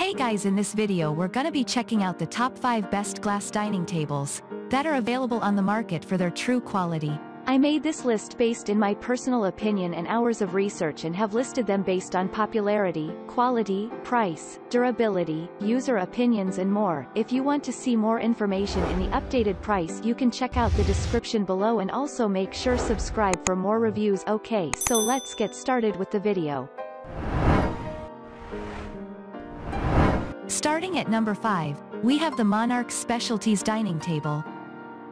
Hey guys, in this video we're gonna be checking out the top 5 best glass dining tables that are available on the market for their true quality. I made this list based in my personal opinion and hours of research and have listed them based on popularity, quality, price, durability, user opinions and more. If you want to see more information in the updated price, you can check out the description below and also make sure subscribe for more reviews. Okay, so let's get started with the video. Starting at number 5, we have the Monarch Specialties dining table.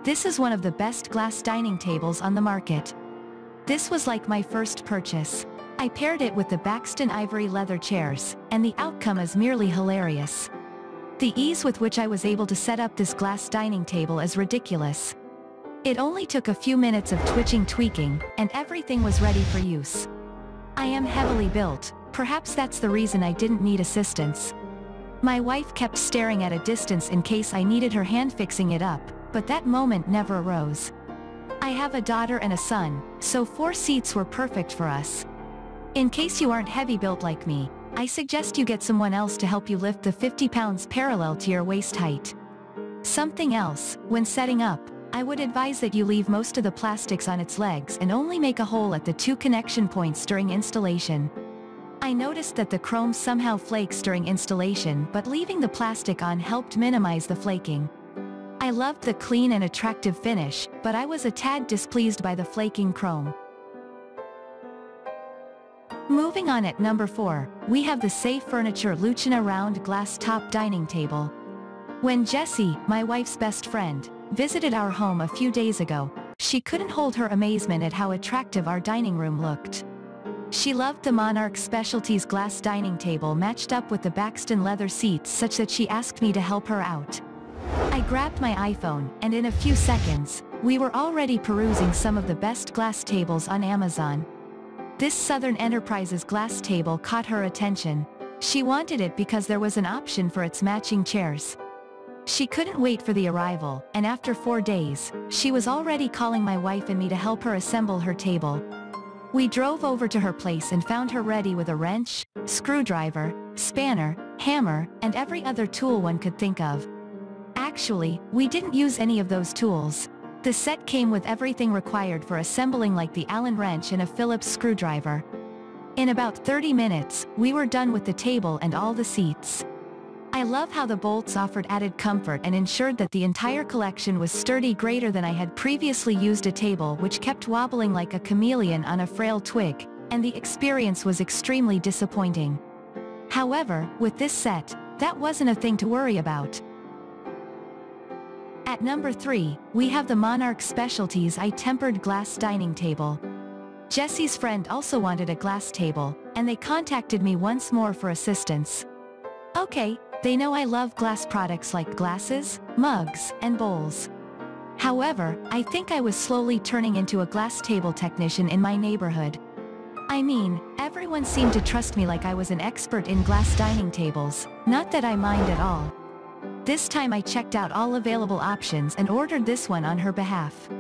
This is one of the best glass dining tables on the market. This was like my first purchase. I paired it with the Baxton ivory leather chairs, and the outcome is merely hilarious. The ease with which I was able to set up this glass dining table is ridiculous. It only took a few minutes of tweaking, and everything was ready for use. I am heavily built, perhaps that's the reason I didn't need assistance. My wife kept staring at a distance in case I needed her hand fixing it up, but that moment never arose. I have a daughter and a son, so 4 seats were perfect for us. In case you aren't heavy built like me, I suggest you get someone else to help you lift the 50 pounds parallel to your waist height. Something else, when setting up, I would advise that you leave most of the plastics on its legs and only make a hole at the 2 connection points during installation. I noticed that the chrome somehow flakes during installation, but leaving the plastic on helped minimize the flaking. I loved the clean and attractive finish, but I was a tad displeased by the flaking chrome. Moving on, at number 4, we have the Safe Furniture Lucianna round glass top dining table. When Jessie, my wife's best friend, visited our home a few days ago, she couldn't hold her amazement at how attractive our dining room looked. She loved the Monarch Specialties glass dining table matched up with the Baxton leather seats such that she asked me to help her out. I grabbed my iPhone, and in a few seconds, we were already perusing some of the best glass tables on Amazon. This Southern Enterprises glass table caught her attention. She wanted it because there was an option for its matching chairs. She couldn't wait for the arrival, and after 4 days, she was already calling my wife and me to help her assemble her table. We drove over to her place and found her ready with a wrench, screwdriver, spanner, hammer, and every other tool one could think of. Actually, we didn't use any of those tools. The set came with everything required for assembling, like the Allen wrench and a Phillips screwdriver. In about 30 minutes, we were done with the table and all the seats. I love how the bolts offered added comfort and ensured that the entire collection was sturdy, greater than I had previously used a table which kept wobbling like a chameleon on a frail twig, and the experience was extremely disappointing. However, with this set, that wasn't a thing to worry about. At number 3, we have the Monarch Specialties tempered glass dining table. Jessie's friend also wanted a glass table, and they contacted me once more for assistance. Okay, they know I love glass products like glasses, mugs, and bowls. However, I think I was slowly turning into a glass table technician in my neighborhood. I mean, everyone seemed to trust me like I was an expert in glass dining tables, not that I mind at all. This time I checked out all available options and ordered this one on her behalf.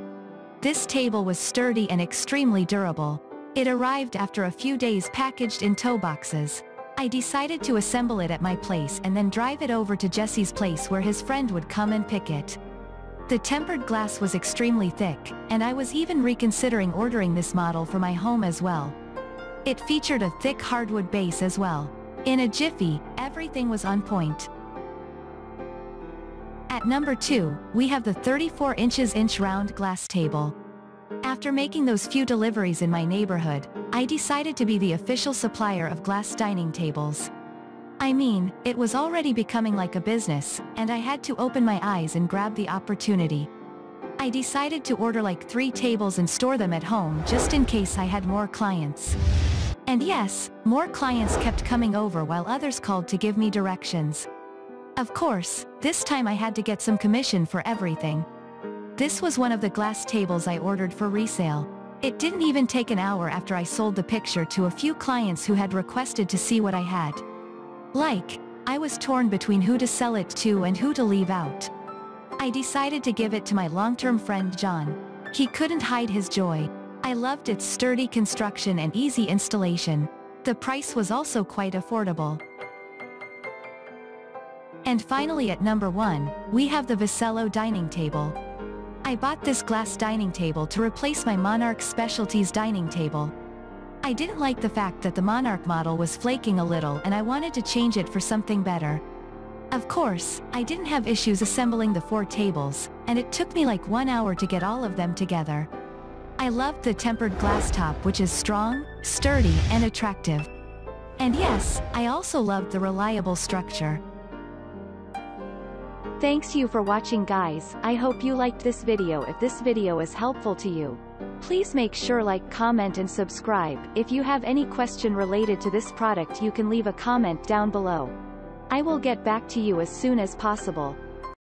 This table was sturdy and extremely durable. It arrived after a few days packaged in tow boxes. I decided to assemble it at my place and then drive it over to Jesse's place where his friend would come and pick it. The tempered glass was extremely thick, and I was even reconsidering ordering this model for my home as well. It featured a thick hardwood base as well. In a jiffy, everything was on point. At number 2, we have the 34 inch round glass table. After making those few deliveries in my neighborhood, I decided to be the official supplier of glass dining tables. I mean, it was already becoming like a business, and I had to open my eyes and grab the opportunity. I decided to order like 3 tables and store them at home just in case I had more clients. And yes, more clients kept coming over while others called to give me directions. Of course, this time I had to get some commission for everything. This was one of the glass tables I ordered for resale. It didn't even take an hour after I sold the picture to a few clients who had requested to see what I had. I was torn between who to sell it to and who to leave out. I decided to give it to my long-term friend John. He couldn't hide his joy. I loved its sturdy construction and easy installation. The price was also quite affordable. And finally at number 1, we have the VECELO dining table. I bought this glass dining table to replace my Monarch Specialties dining table. I didn't like the fact that the Monarch model was flaking a little and I wanted to change it for something better. Of course, I didn't have issues assembling the 4 tables, and it took me like 1 hour to get all of them together. I loved the tempered glass top, which is strong, sturdy, and attractive. And yes, I also loved the reliable structure. Thanks you for watching, guys. I hope you liked this video. If this video is helpful to you, please make sure like, comment and subscribe. If you have any question related to this product, you can leave a comment down below. I will get back to you as soon as possible.